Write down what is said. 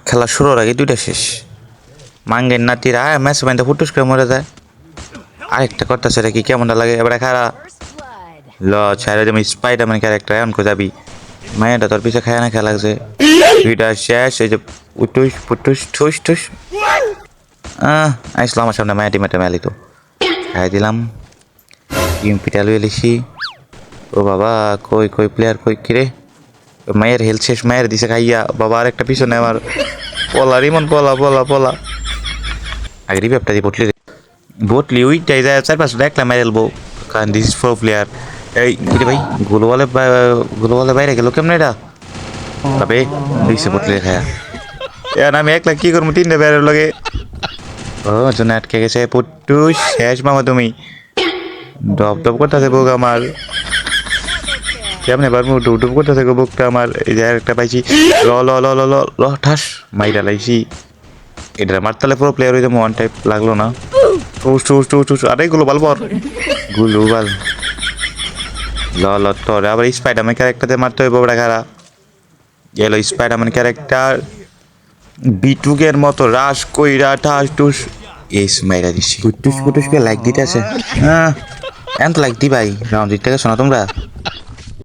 খেলা শুরুর আগে দুইটা শেষ মাঙ্গের নাতিরা ম্যাচ বাইন্দা ফুটুস করে মরে যায় আরেকটা করতেছে রে কি কেমনটা লাগে এবারে খারা ল ছাড়া তুমি স্পাইডারম্যান ক্যারেক্টার এমন করে যাবি মায়েরটা তোর পিছে খায় না খেলা লাগছে দুইটা শেষ এই যে উটুস পুটুস ঠুস ঠুস আইসলো আমার সামনে মায়াটি মেটে মেলি তো খাই দিলাম পিটা লুয়ে লিসি ও বাবা কই কই প্লেয়ার কই কিরে মায়ের হেলথ শেষ মায়ের দিছে খাইয়া বাবা আর একটা পিছনে আমার পলা রিমন পলা পলা পলা আগে রিভেপটা দিয়ে বটলি ওইটাই যায় 4-5 দেখলাম মেরেলবো কারণ দিস ইজ ফোর প্লেয়ার এই কিরে ভাই গোলওয়ালে বাইরে গেল কেমন এটা তবে দিছে বটলি খায়া এর আমি একলা কি করবো তিনটে বাইরের লগে ও জন্য আটকে গেছে পুট্টু শেষ মামা তুমি ডপ ডপ করতেছে বুক আমার কেমনে পারবো ডুব ডুব করতেছে বুকটা আমার এই যে একটা পাইছি ল ল ল ল ল ল ঠাস মাইরা লাইছি এটা মারতালে পুরো প্লেয়ার হয়ে যাবো ওয়ান টাইপ লাগলো না টুস টুস টুস টুস আরে গ্লোবাল বল গ্লোবাল ল ল তোর আবার স্পাইডারম্যান ক্যারেক্টারতে মারতে হইব বড় খারা গেল স্পাইডারম্যান ক্যারেক্টার বিটুকের মতো রাস কইরা ঠাস টুস এই মাইরা দিছি ফুটুস ফুটুস কে লাইক দিতে আছে হ্যাঁ এত লাইক দি ভাই রাউন্ড দিতে শোনা তোমরা